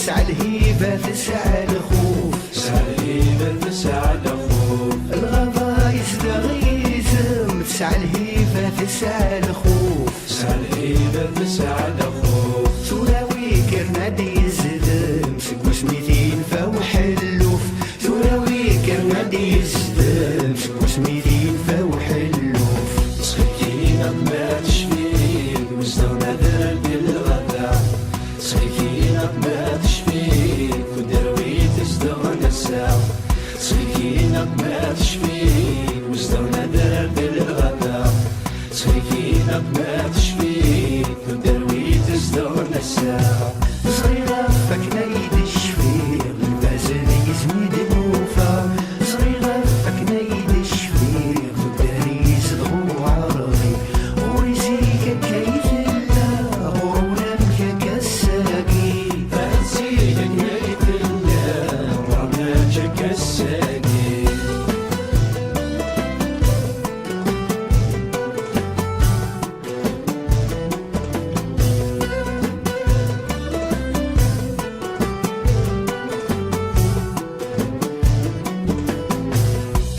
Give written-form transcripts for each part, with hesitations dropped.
تسعى الهيبة تسعى الخوف، تسعى الهيبة تسعى الخوف، الغابة يزدغيزم تسعى الهيبة تسعى الخوف، تسعى الهيبة تسعى الخوف، تراوي كرنادي يزدم سكوس ميتين فوح اللوف، تراوي كرنادي يزدم سكوس ميتين فوح اللوف، سكينة ما تشفيك وزدونا درب الغدا، سكينة ما تشفيك ودروي تزدغنا الساعة، سكينة ما تشفيك وزدونا درب الغدا، سكينة ما تشفيك ودروي تزدغنا الساعة. صغيرة فكنا يدي الشفير البازل يزميد موفا، صغيرة فكنا يدي الشفير والداري يزدغو عرضي، ورزيك كيف الله ورونا مكاك الساقي، فانسيك نيت الله ورماجك الساقي.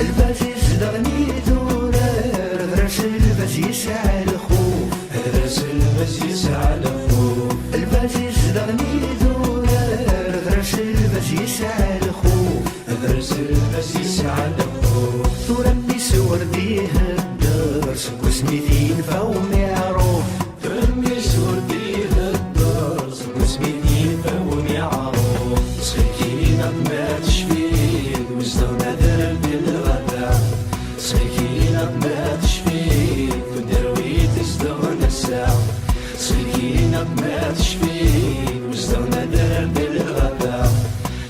الباز يزدغني دولار درس الباز يسعى الخوف، درس الباز يسعى الخوف، الباز يزدغني دولار درس الباز يسعى الخوف، درس الباز يسعى الخوف، ثورة الناس ورديها الدار سكوس ميتين فهو معروف، ترمي سورديها الدار وسميتين فهو يعروف، سكينة ما تشفيك وزدونا درب الغدا، سكينة ما تشفيك ودروي تزدغنا الساعة، سكينة ما تشفيك وزدونا درب الغدا،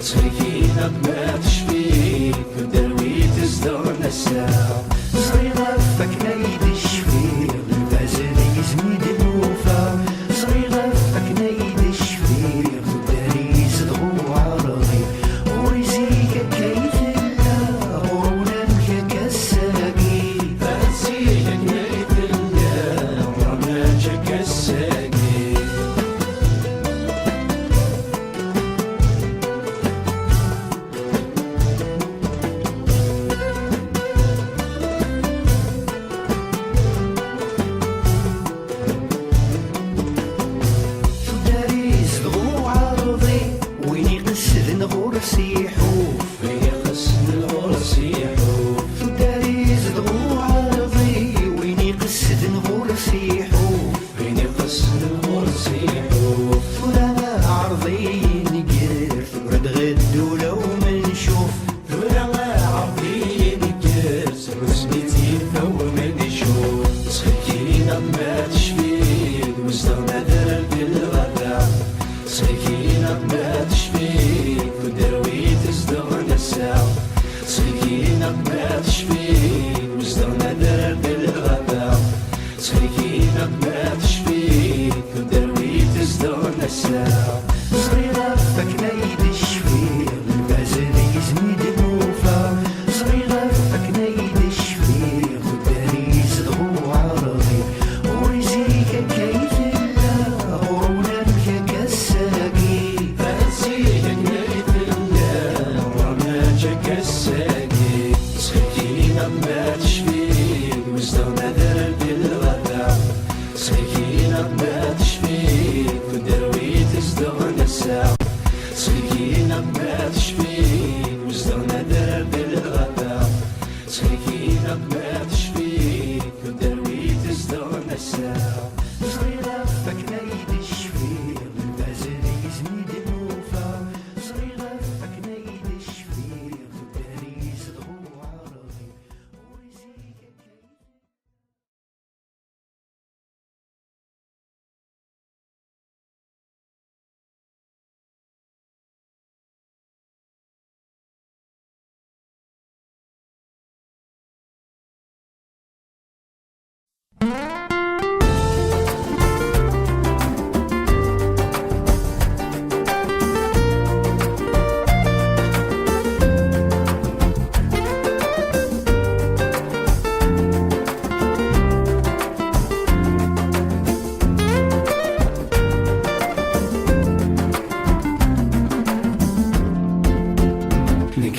سكينة ما تشفيك ودروي تزدغنا الساعة. صغيرة فكنا يدي الشفير البازل يزميد موفا، صغيرة فكنا يدي الشفير والداري يزدغو عرضي، ورزيك كيف الله ورونا مكاك الساقي، فانسيك نيت الله ورماجك الساقي. والداري يزدغو عرضي، وين يقصد نغرس يحوف، وين يقصد الغرس يحوف، والداري يزدغو عرضي، وين يقصد نغرس يحوف، وين يقصد الغرس يحوف، ولا عرضي نقر ورد غدو لو ما نشوف، ولا عرضي نكرس وسميتين فهو ما نشوف، سكينة ما تشفيك وزدونا درب الغدا، سكينة ما تشفيك ودروي تزدغنا الساعة، سكينة ما تشفيك وزدونا درب الغدا، سكينة ما تشفيك ودروي تزدغنا الساعة. صغيرة فكنا يدي الشفير البازل يزميد موفا، صغيرة فكنا يدي الشفير والداري يزدغو عرضي، ورزيك كيف الله ورونا مكاك الساقي، فانسيك نيت الله ورماجك الساقي، سكينة ما تشفيك وزدونا درب الغدا، سكينة ما تشفيك ودروي تزدغنا الساعة.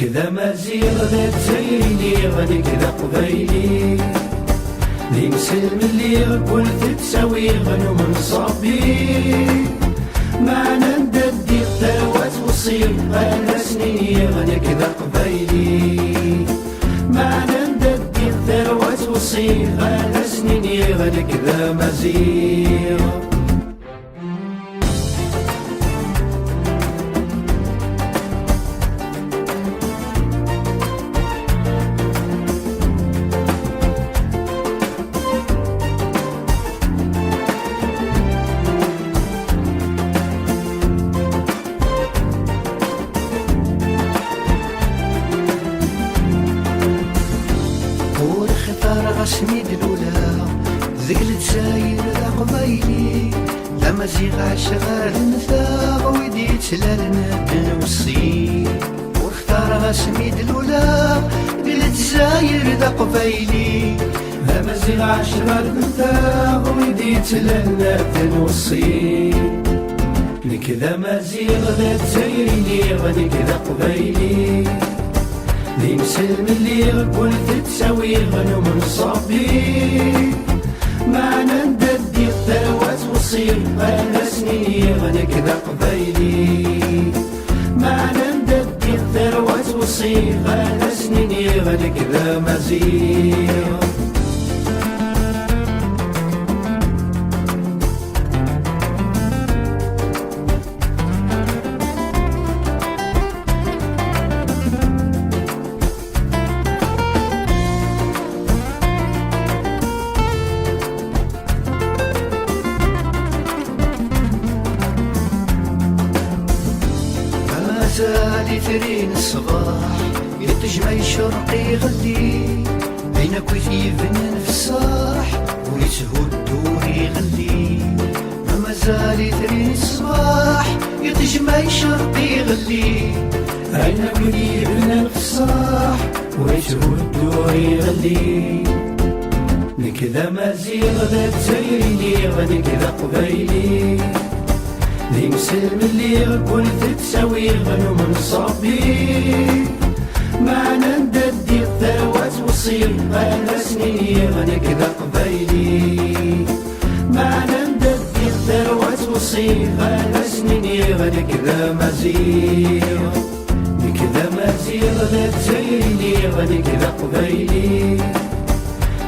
كذا مزيغ ذات زيني غادي كذا قبيلي ذي مسلم اللي كل تتساوي غنو من صبي معنا نددي الثروات وصير انا سنيني غادي كذا قبيلي معنا نددي الثروات وصير انا سنيني غادي كذا مزيغ رسمي دلولا ذقلت ساير قبيلي لما زيغ عشغال نثاغ ويدي تلالنا بنوصي واختار رسمي دلولا ذقلت ساير قبيلي لما زيغ عشغال نثاغ ويدي تلالنا بنوصي لكذا مزيغ ذات زيني غادي كذا قبيلي ذي مسلم اللي كل تتساوي غنو من صبي معنا نددي الثروات وصير انا سنيني غادي كذا قبيلي معنا نددي الثروات وصير انا سنيني غادي كذا مزيغ زالي ثرين الصباح يتجمع شرقي غلي بينك ويثيبن في الصاح ويسهو الدور يغلي ما زالي ثرين الصباح يتجمع شرقي غلي بينك ويثيبن في الصاح ويسهو الدور يغلي لكذا مزيغ ذات زيني غادي كذا قبيلي ذي مسلم اللي كل تتساوي غنو من صبي معنا نددي الثروات وصير انا سنيني غادي كذا قبيلي معنا نددي الثروات وصير انا سنيني غادي كذا مزيغ لكذا مزيغ ذات زيني غادي كذا قبيلي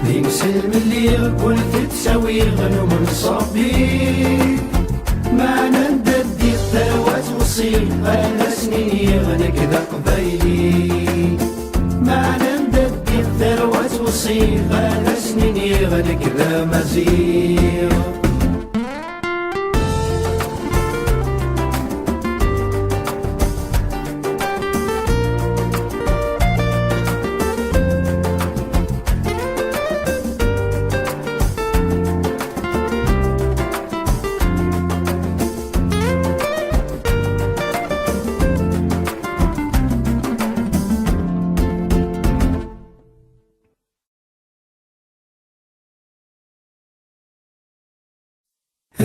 ذي مسلم اللي كل تتساوي غنو من صبي معنا نددي الثروات وصير انا سنيني غادي كذا قبيلي معنا نددي الثروات وصير انا سنيني غادي كذا مزيغ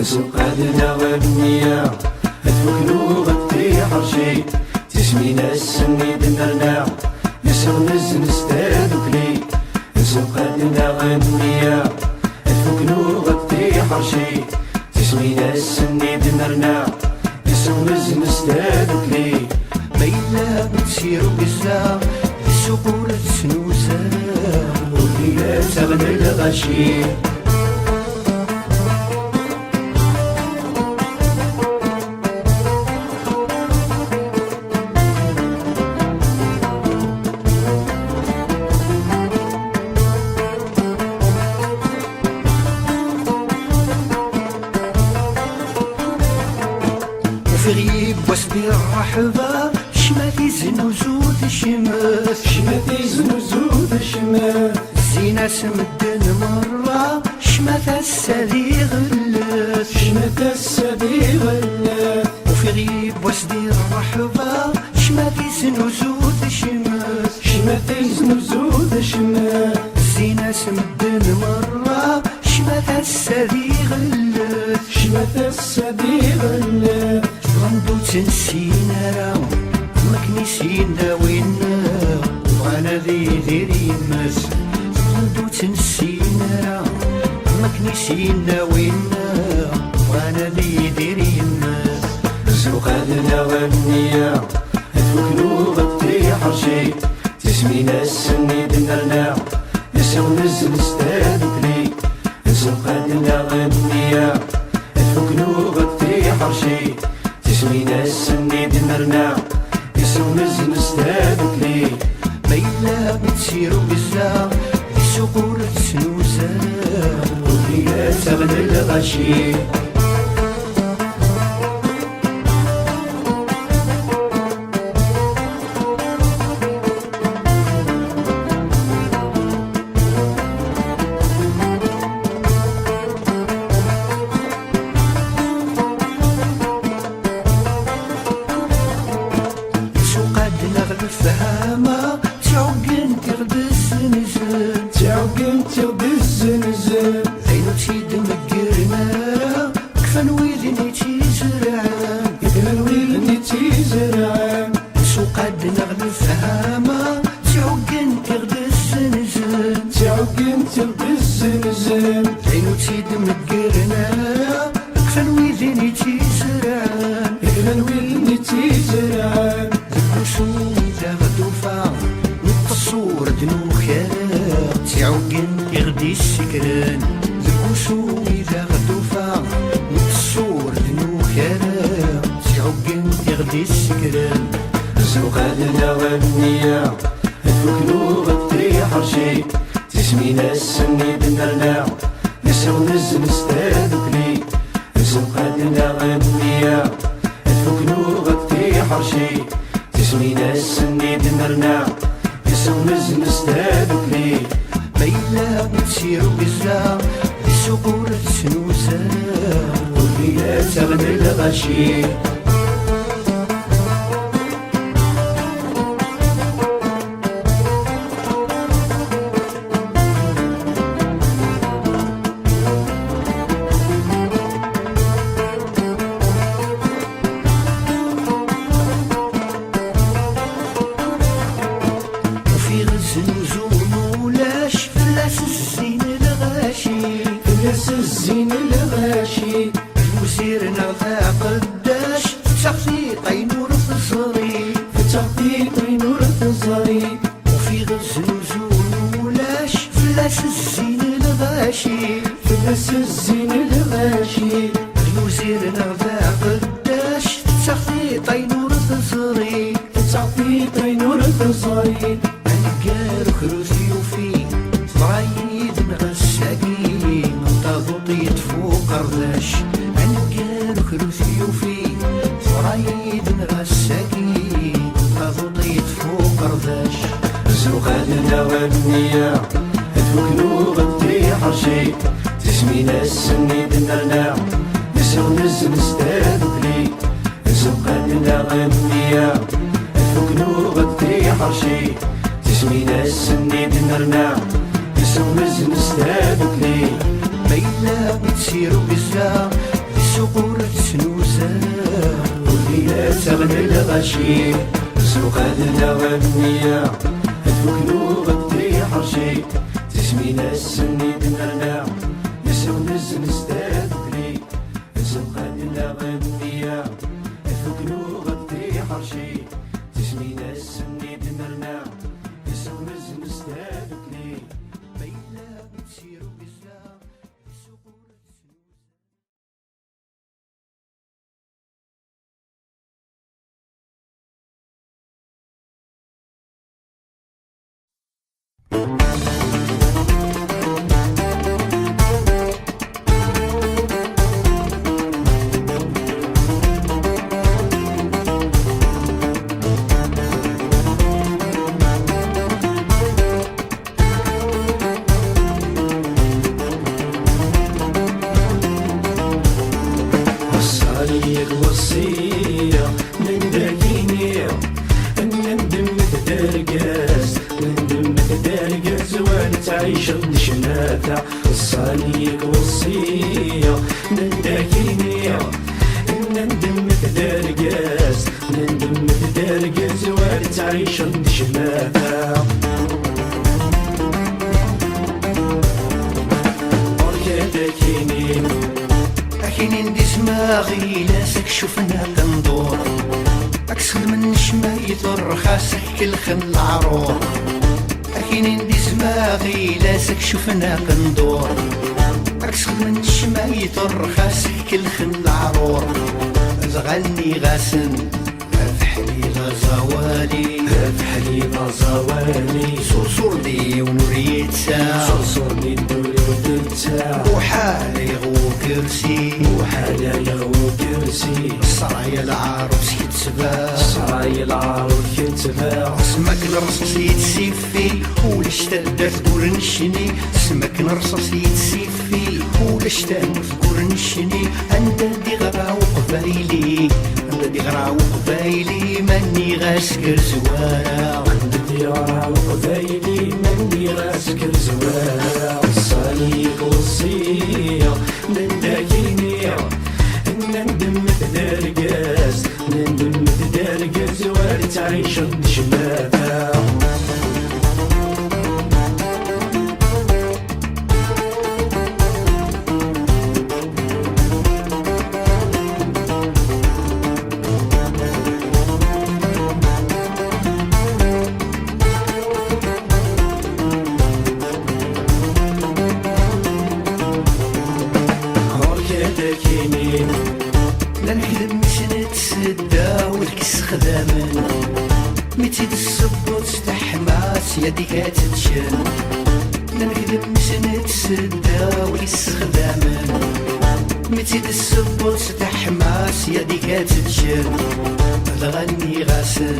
سوق عدنا غنية أتوكلو غطي حرشي تسمينا السني دنرنا نسو نزن ستادوكلي سوق عدنا غنية أتوكلو غطي حرشي تسمينا السني دنرنا نسو نزن ستادوكلي ميلا بتسيرو قزا السوق ولا تسنوسا والليلة تغنى الغشي في غيب وسط الرحبة شماتي زنوزود الشماس شماتي زنوزود الشماس زينة سمدن مرة شماتها السادي غلاس شماتها السادي غلاس وفي غيب وسط الرحبة شماتي زنوزود الشماس شماتي زنوزود الشماس زينة سمدن مرة شماتها السادي غلاس شماتها السادي غلاس غندو تنسينا راه مكنيسين داوينا وانا ذي دير يمس تبدو تنسينا ما كنسينا وينا وانا ذي دير يمس زوقادنا غنية تفكرو غطي حرشي تسمينا السني دنرنا نسو نزل استادكلي زوقادنا غنية تفكرو غطي حرشي تسمينا السني دنرنا نسو نزل استادكلي ميلا بتسيرو بزا السقور تسنوسا وهي تغلى الغشي الفهامة تعقن تغد الزنزان تعقن تغد الزنزان عينو تيد مقرنا كفن ويذني تيزرعان كفن ويذني تيزرعان سوقاد نغل الفهامة تعقن تغد الزنزان تعقن تغد الزنزان عينو تيد مقرنا كفن ويذني تيزرعان كفن ويذني تيزرعان الصور دنوخا تعقن تغدي السكران ذكوسو إذا غدوفا الصور دنوخا تعقن تغدي السكران زوقادنا غنية تفكرو غطي حرشي تسمينا السني دنرنا نسو نزل استادكلي زوقادنا غنية تفكرو غطي حرشي تسمينا السني دنرنا نسو نستادكلي ميلا بتسيرو بزا السقور تسنوسا وهي تغلى الغشي الزين الغاشي وسيرنا ذا قداش تخفيق نور الزري تخفيق نور الزري وفي غز نزول ولاش فلاس الزين الغاشي فلاس الزين الغاشي وسيرنا ذا قداش تخفيق نور الزري تخفيق نور الزري أنقار خروسي وفي ضايد نغساقي ضيت فوق قرداش عنقال خلوثي وفي فرايد نغساكي ضيت فوق قرداش زوقادنا غنية تفكرو غطي حرشي تسمينا السني دنرنا نسو نزل استادكلي زوقادنا غنية تفكرو غطي حرشي تسمينا السني دنرنا نسو نزل استادكلي ميلا بتسيرو بزا السقور تسنوسا وهي تغلى الغشي زوقادنا غنية تفكرو غطي حرشي تسمينا السني دنرنا نسو نزل استادكلي زوقادنا غنية تفكرو غطي حرشي تسمينا السني دنرنا نسو نزل استادكلي ميلا بتسيرو بزا وصاليك وصية من داكيني ندم تدرقاس ندم تدرقاس وانا تعيش الشناثة وصاليك وصية من داكيني ندم تدرقاس ندم تدرقاس وانا تعيش الشناثة زماغي لاسك شوفنا تندور أكسر من نشمة يضر خاسك كل خن العرور أكين عندي زماغي لاسك شوفنا تندور أكسر من نشمة يضر خاسك كل خن العرور زغني غاسن أفحلي غزوالي أفحلي غزوالي صرصور دي ونوريت ساعة صرصور دي ونوريت ساعة وحالي غو كرسي وحالي غو كرسي الصرايا العروس كتباع الصرايا العروس كتباع سمك نرصص يتسيفي ولاش تقدر تقول نشني سمك نرصص يتسيفي ولاش تقدر نشني انت دي غرا وقبايلي انت دي غرا وقبايلي ماني غاسكر زوارا انت دي غرا وقبايلي ماني غاسكر زوارا الصليب والصية من داكيني نندم تدرقاس نندم تدرقاس وارد تعيش الشماتة لا نخدم مش نتسدى والكس خدامن متي الصبوت تحماس يديك تتشن لا نخدم مش نتسدى والكس خدامن متي الصبوت تحماس يديك تتشن غني غاسن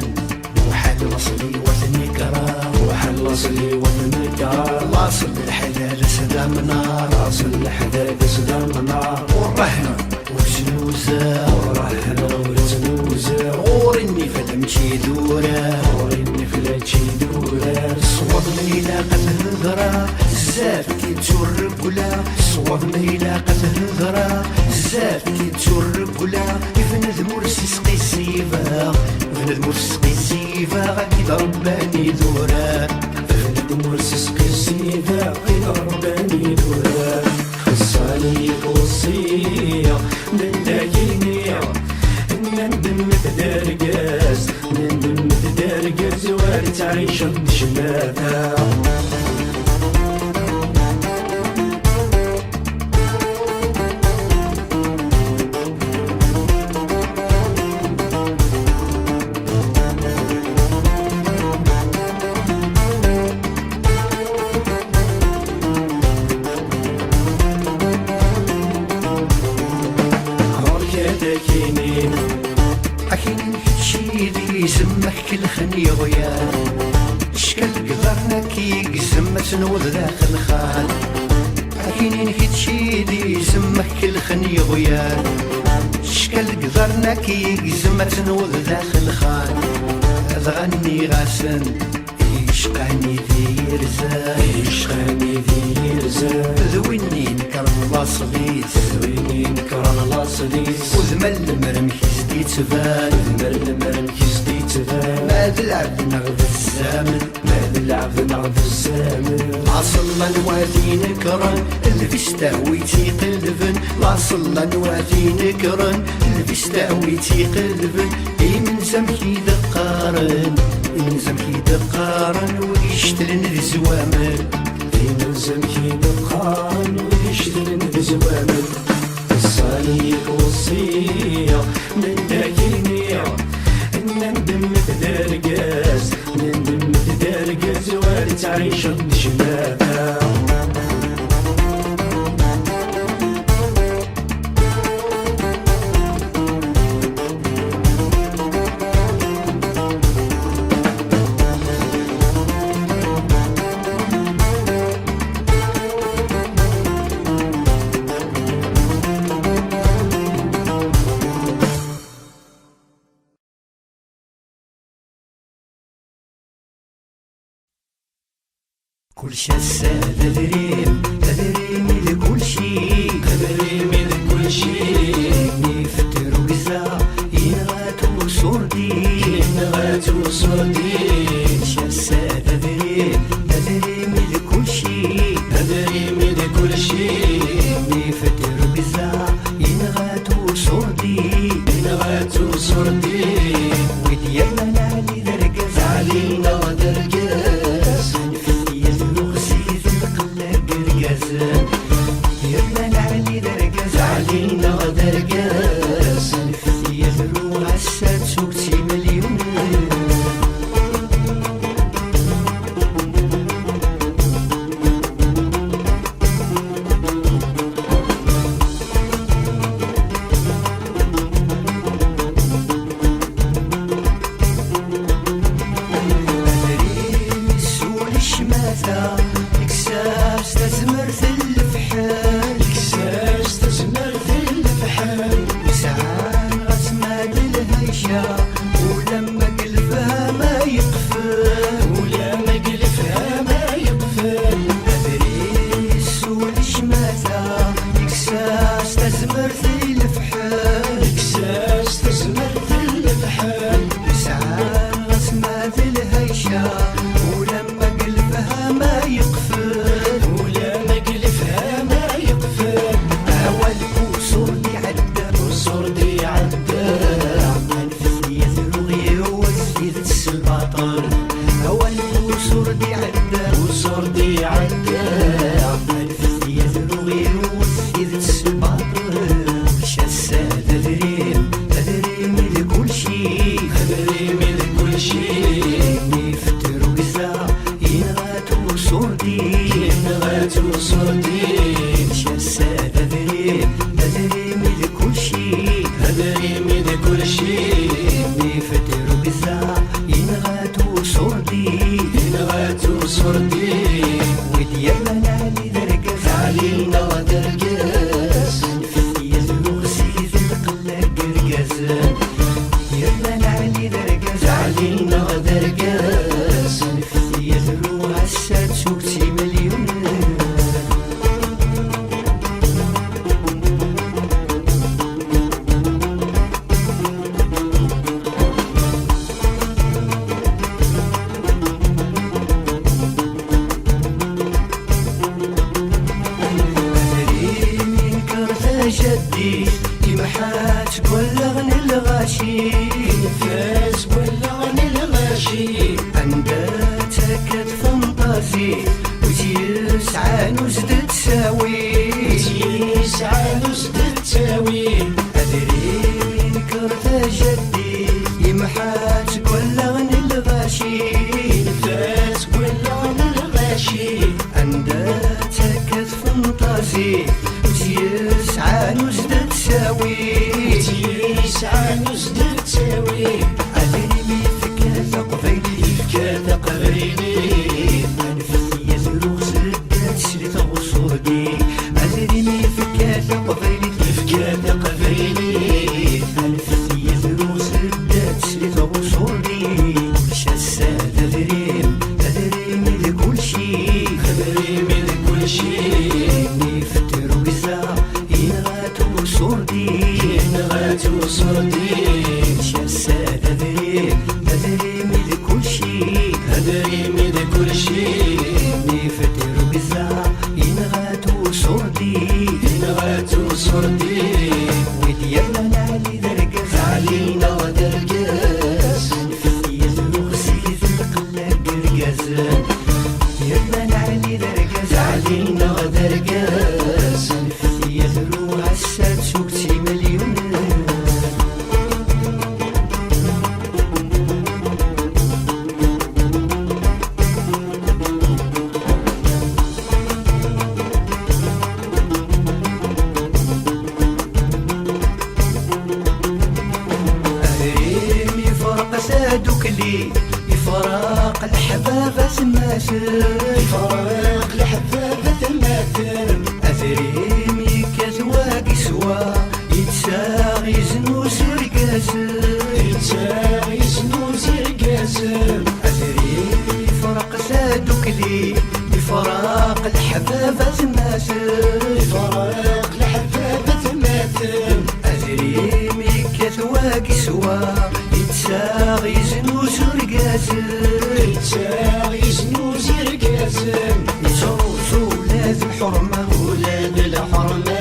وحل وصلي وثني كرام وحل وصلي وثني كرام واصل الحلال سلام نار واصل الحلال سلام نار والرهن وزنوزة والرهن وزنوزة غورني فلمشي دورة غورني فلمشي دورة صوت ميلا قتل ذرا زاد كي تجر قلا صوت ميلا قتل ذرا زاد كي تجر قلا يفند مرسي سقي سيفا يفند مرسي سقي سيفا غادي ضرباني ذورا يفند مرسي سقي سيفا غادي ضرباني ذورا الصليب والصية من داكيني نندم تدرقاس نندم تدرقاس وارد تعيش الشماتة أكين حتشيلي زمك كل خني غيان شكل قدرنا كي زمت نوض داخل خان أكين حتشيلي زمك كل خني غيان شكل قدرنا كي زمت نوض داخل خان أذغني غاسن يشقاني ذي رزا يشقاني ذي رزا ذويني نكرم لاصليس ذويني نكرم لاصليس وذمل مرمكيز دي تبان وذمل مرمكيز دي تبان ماذا العبد نغذ الزامن ماذا العبد نغذ الزامن لاصلا نوادي نكرن اللي في استهويتي قلبن لاصلا نوادي نكرن اللي في استهويتي قلبن اي من زمكي دقارن من زمكي دقارن ويشتلن ذي زوامن من زمكي دقارن ويشتلن ذي زوامن الصليب والصية من داكيني نندم تدرقاس نندم تدرقاس وارد تعيش الشماتة كل شي تدريم تدريمي لكل شي تدريمي لكل شي نفتر وقزا ينغاتو صوردي ينغاتو صوردي كل شي تدريم تدريمي لكل شي تدريمي لكل شي نفتر وقزا ينغاتو صوردي هسا تسوقتي مليون. الكساس تزمر في الفحال، الكساس تزمر في الفحال، وسعان غسمة للهيشة ولما قلبها ما يقفل، ولما قلبها ما يقفل. أدريس والشماتة الكساس تزمر في الفحال، الكساس تزمر في الفحال، وسعان غسمة للهيشة ولما قلبها ما يقفل، ولما قلبها ما يقفل. هوا الكسور دي عدى وصور دي عدى الفثية ثروغي وزيدة السباطر، هوا الكسور دي عدى وصور دي عدى الفثية ثروغي وزيدة السباطر. شاسة تدريم تدريم لكل شي، تدريم لكل شي، يفتر وقزا ينغات وصور دي، ينغات وصور دي. شاسة تدريم تدريم لكل شي، تدريم لكل شي، يفتر وقزا ينغات وصور دي، ينغات وصور دي. وديالنا علي درقاس علينا ودرقاس، الفثية ذروغ سيد القلة قرقاس، ديالنا علي درقاس علينا ودرقاس. الفثية ذروغ هسا تسوقتي مليون. جدي يمحات ولا غني الغاشي، فاس ولا غني الغاشي، عندها تكت فانطازي وتيسعى نزد تساوي، يسعى نزد تساوي. أدري من كرت جدي يمحات ولا غني الغاشي، فاس ولا غني الغاشي، عندها تكت فانطازي وتيسعى نزد تساوي، يسعى نزد تساوي. أدري مي فكاثة قبيلي فكاثة قبيلي، الفثية ذروغ سردات سليت غصور دي، أدري مي فكاثة قبيلي فكاثة قبيلي، الفثية ذروغ سردات سليت غصور دي. شاسة تدريم تدريم لكل شي، تدريم لكل شي، يفتر وقزا ينغات وصور دي، ينغات وصور دي. شاسة تدريم تدريم لكل شي، تدريم لكل شي، يفتر وقزا ينغات وصور دي، ينغات وصور دي. وديالنا علي درقاس علينا ودرقاس، الفثية ذروغ سيد القلة قرقاس، ديالنا علي درقاس علينا ودرقاس. الفثية ذروغ هسا تسوقتي مليون. أهريم يفرق سادك لي يفرق الحبابة سماسر، فراق الحبابة الماثر، أثريم يكثواقي سوا يتساغي زنوس رقاس، يتساغي سنوس رقاسم. أثريم يفرق سادك لي يفرق الحبابة سماسر، فراق الحبابة الماثر، أثريم يكثواقي سوا يتساغي زنوس رقاس، يتساغي سنوس رقاسم. يصوصو لازم حرمة ولاد الحرمة،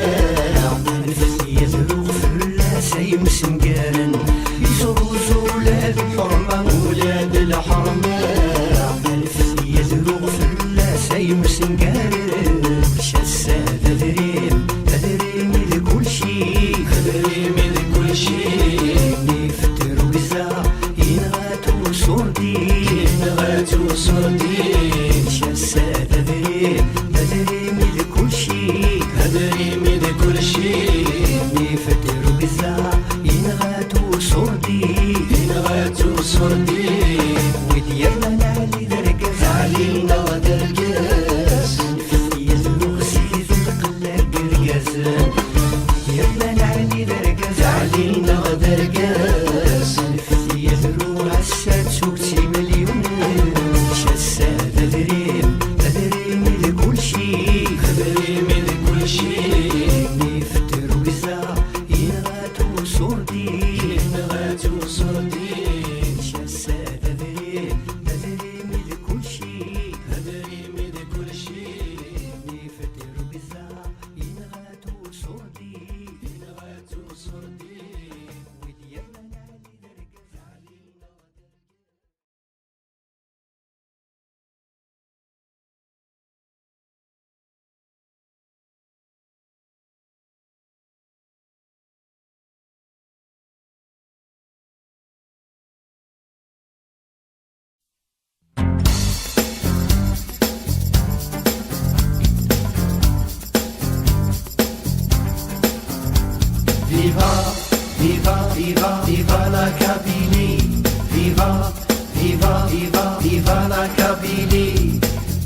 الفثية ذروغ فلاسة يمسن قارن، يصوصو لازم حرمة ولاد الحرمة، الفثية ذروغ فلاسة يمسن قارن. شاسة تدريم تدريم لكل شي، تدريم لكل شي، وسردين شاسة تدري من كل شي هدري من كل شيء يفتر بزا ينغاتو سردي ينغاتو سردين وديالنا نعلي درقز علينا ودرقاس يزلو غسيز القلا قرقازن يلا نعلي درقز علينا ودرقاس يزلو عساد سوكتي مليون شاسة تدري من كل شي هدري من كل شيء يفتر بزا ينغاتو سردي ينغاتو سردين شاسة تدري من كل شي هدري من كل شيء يفتر بزا ينغاتو سردي ينغاتو سردين وديالنا نعلي درقز علينا Viva, viva, viva, viva la Kabylie. Viva, viva, viva, viva la Kabylie.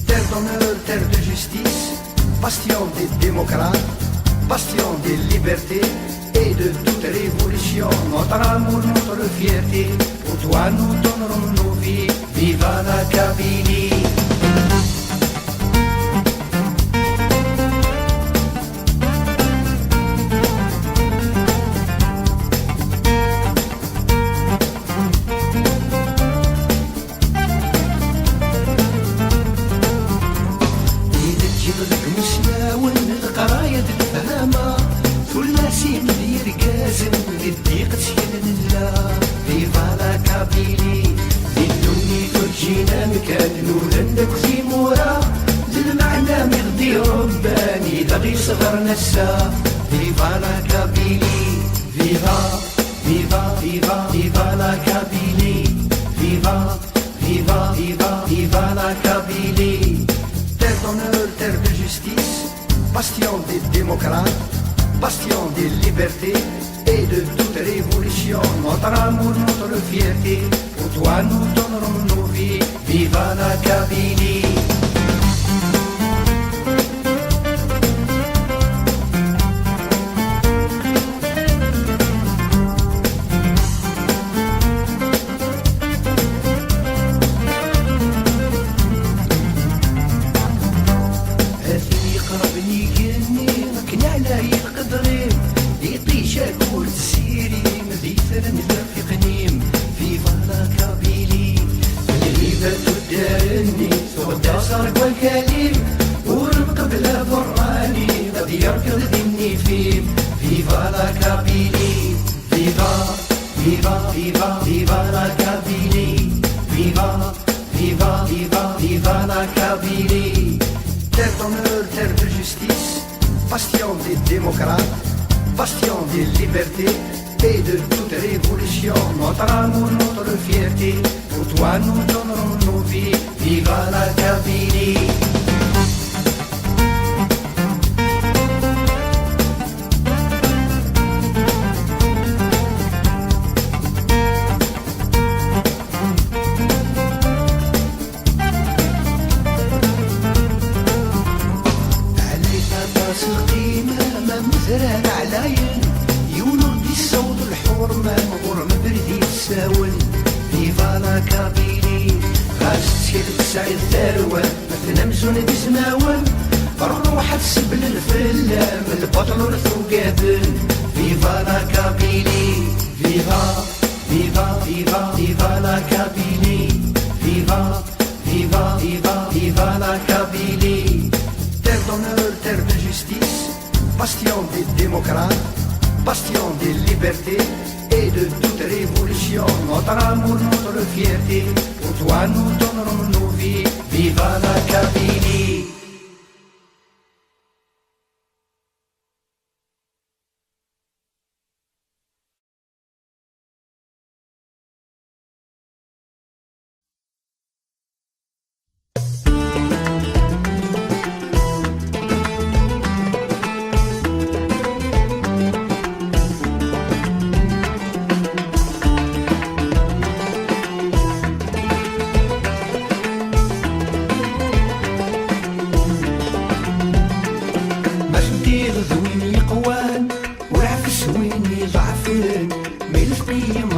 Terre d'honneur, terre de justice, bastion des démocrates, bastion des libertés et de toute révolution. Notre amour, notre fierté, pour toi nous donnerons nos vies. Viva la Kabylie. إذا تجيب لك مسلاون القراية الفهامة ثلاثين يركازن للضيق تشيل الله. Viva la Kabylie. للدنيا ترجينا مكان نولندك في مورا للمعنى مغدي رباني دغي صغرنا السا. Viva la Kabylie. Viva, viva, viva, viva la Kabylie. Viva, viva, viva, viva la Kabylie. Terre d'honneur, terre de justice, bastion des démocrates, bastion des libertés et de toute révolution. Notre amour, notre fierté, pour toi nous donnerons nos vies. Viva la Kabylie. أثني قربني قلني ركن على القدرين يطيش أقول تسيري مذيثر نذرفق نيم. Viva la Kabylie. الهيبة تدارني ثغدا صارك والكليم ورمق بلا براني غادي يركض ذني فيم. Viva la Kabylie. Viva, viva, viva, viva la Kabylie. Viva, viva, viva, viva la Kabylie. Terre d'honneur, terre de justice, bastion des démocrates, bastion des libertés et de toute révolution. Notre amour, notre fierté, pour toi nous donnerons nos vies. Viva la Kabylie. علينا راس القيمة ما مثران علاين يولد الصوت الحرمة غرم بردي الساون. Viva la Kabylie. غاس تسير تسعي الثروة مثلا مزون بزماون الروح تسبل الفلة من البطل ورثوقابن. Viva la Kabylie. Viva, viva, viva, viva la Kabylie. Viva, viva, viva, viva la Kabylie. Terre d'honneur, terre de justice, bastion des démocrates, bastion des libertés et de toute révolution. Notre amour, notre fierté, pour toi nous donnerons nos vies. Viva la Kabylie.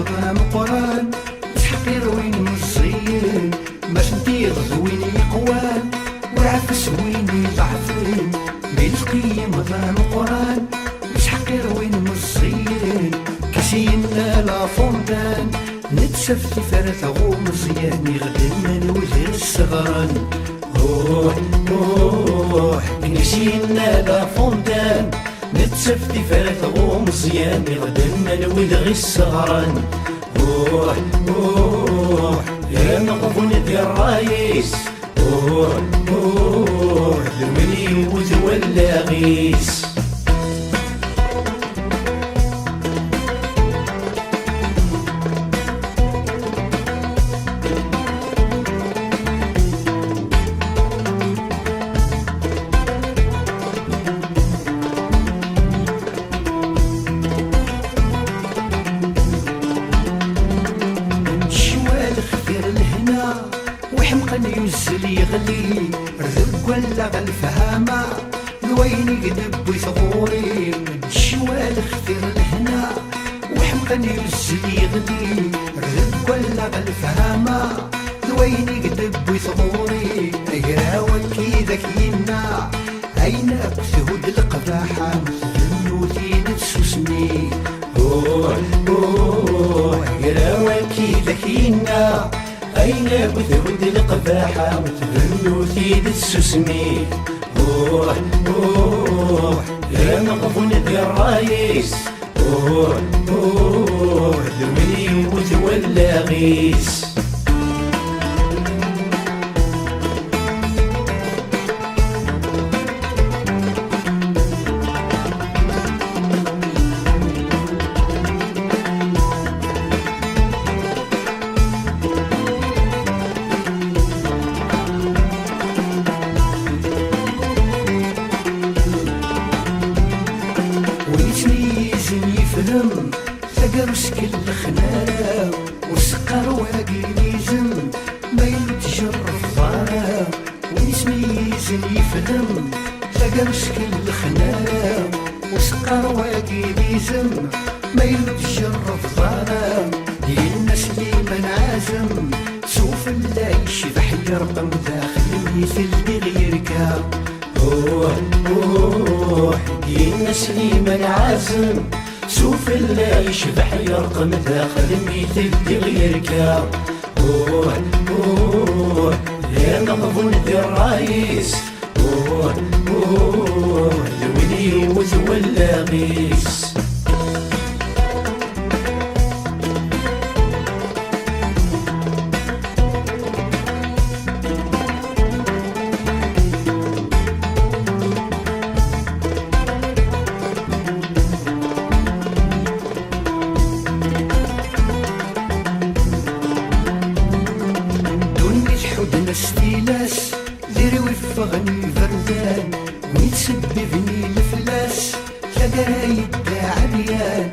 مضى مقران تحقير وين مصين باش ندير وين يقوان والعفس وين ضعفين بين القيم مضى مقران تحقير وين مصين كسينا لا فوندان نتسفت فرث غو مزيان يغدنا الوجه الصغران روح روح كنسينا لا فوندان نتسفتي فرث غو مزيان يغدنا الوجه الصغران روح روح يا نقفون ديال الرايس روح روح دولي وتولى غيس ينزل يغلي رزق ولا غالفهامة لوين يقدب ويثغوري الشوال خثير الهنا وحمقا ينزل يغلي رزق ولا غالفهامة لوين يقدب ويثغوري اقراوك كيدك ينا عينك تهود القباحة ذنوتي تسوسني روح روح اقراوك كيدك ينا أين بثود القباحة وتبنو ثيد السسمي روح روح يا مغفون ذي الرايس روح روح ذوي وتولى غيس تقرس كل خنايا والسقر واقي ليزم ما يتجرف ضارا ونسميزن يفهم تقرس كل خنايا والسقر واقي ليزم ما يتجرف ضارا دي الناس اللي منعزم سوف لا يشبح يرقم داخل مثل بغيرك روح روح دي الناس اللي منعزم سوف لا يشبح يرقم داخل مثل غيرك روح روح يا مغفون ذي الرايس روح روح ذوي وتولى غيس ستيلاس ديري وفغني فردان ويتسببني الفلاس تقرايد عريان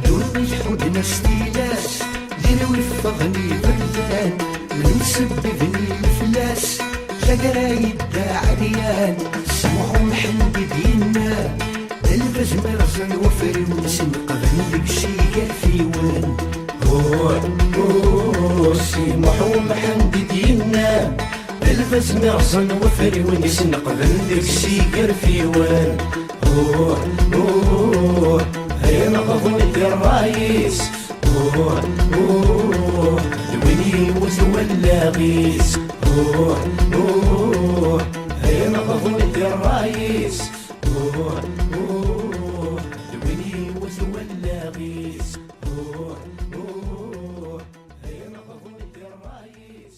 دوني حدنا ستيلاس ديري وفغني فردان ويتسببني الفلاس تقرايد عريان سمعوا محمد دينا البز مرزن وفري ونسنق بندق سيقال في وان روح روح سمعوا محمد دينا البس مرزن وفري ونسنق بندق سيقر في وان روح روح هيا نغضن ذي الرايس روح روح دويني وتولى غيس روح روح هيا نغضن ذي الرايس روح روح دويني وتولى غيس روح روح هيا نغضن ذي الرايس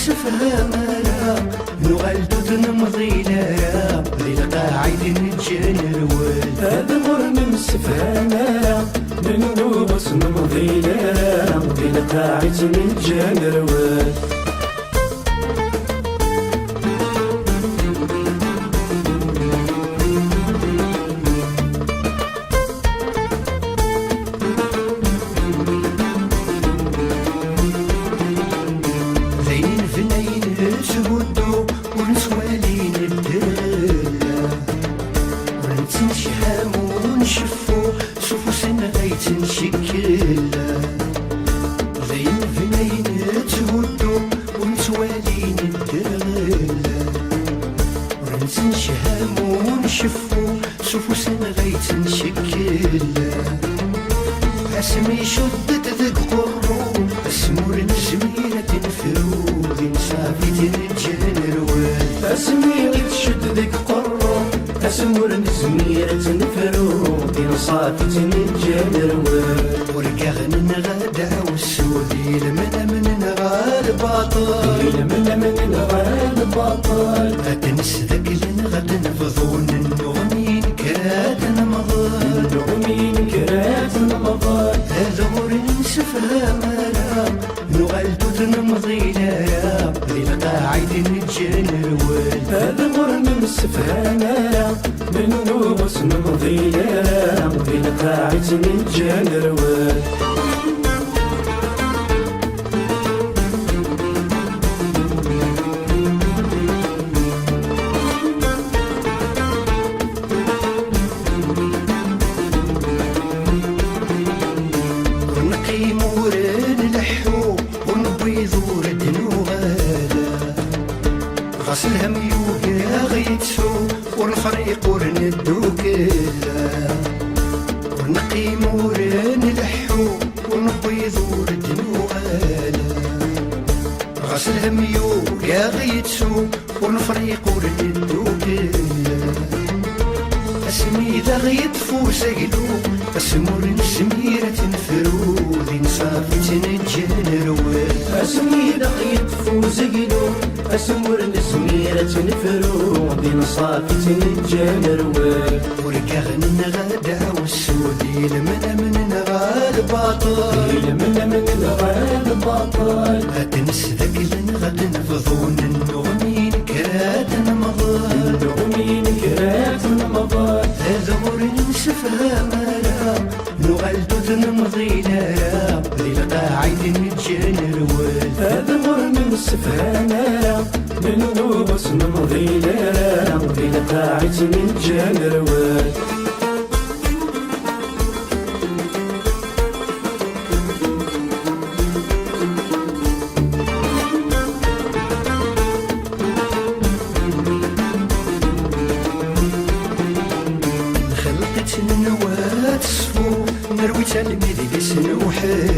نسفهمنا نغلدو نمضي لها ذي القاعد نتجنرول هذا غر نسفهمنا ننوبس نمضي لها ذي القاعد نتجنرول تهدو ونسوالين الدلا ونتنشهام ونشفو شوفو سنة غيتنشكلا زين فنين تهدو ونسوالين الدلا ونتنشهام ونشفو شوفو سنة غيتنشكلا اسمي شدد ذك قرو اسمور نجميلة تنفرو صافي تنجنرول اسمي تشد ذك قرو اسمور نزميرة تنفرو صافي تنجنرول ورقاغن نغدا والسودي لمن نغا الباطل لمن نغا الباطل غتنس ذاك غدا نفضون النغمين كرات نمضل النغمين كرات نمضل هذا غور نسفهمنا نغلدو نمضي لها ذي القاعد نتجنرول هذا غر نسفهمنا ننوبس نمضي لها ذي القاعد نتجنرول غسلها ميوكا غيتسو ونفريق ورندو كلا ونقي مورن لحو ونبيض وردنو غالا غسلها ميوكا غيتسو ونفريق ورندو كلا اسمي ذا غيطفو سقلو اسمور نسميرة تنفرو ذي نصافي تنجنرول اسمي ذا غيطفو سقلو اسمور نسميرة تنفرو ذي نصافي تنجنرول ورقاغن نغدا والسودي لمن نغا الباطل لمن نغا الباطل غتنس ذاك غدا نفضون النغمين كرات نمضل النغمين كرات نمضل هذا غور نسفهمنا نغلدو نمضي لها ذي القاعد نتجنرول هذا غر نسفهمنا ننوبس نمضي لها ذي القاعد نتجنرول نوات صفو نروي تلميذ قسن وحلا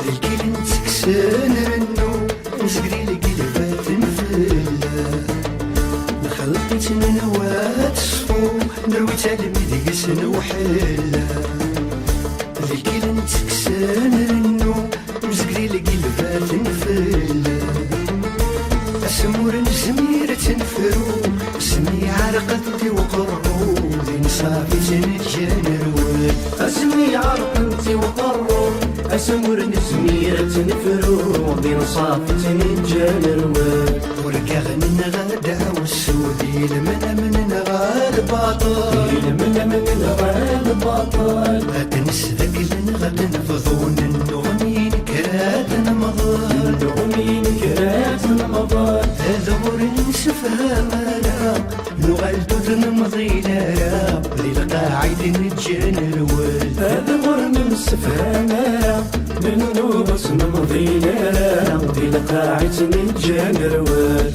ذيك نتكسن رنو نسقري لقلبات نفلا نخلقت نوات صفو نروي تلميذ قسن وحلا ذيك نتكسن رنو نسقري لقلبات نفلا اسمور نزميرة تنفرو اسمي عرقتي وقرو ذي صافي تنجنرول اسمي عرقتي وقرو اسمور نزميرة تنفرو ذي صافي تنجنرول ورقاغن نغدا والسودي لمن نغا الباطل لمن نغا الباطل غتنس ذاك غدا نفضون النغمين كرات نمضل النغمين كرات نمضل هذا غور نسفهمنا نغلدو نمضي لها ذي القاعد نتجنرول هذا غر نسفهمنا ننوبس نمضي لها ذي القاعد نتجنرول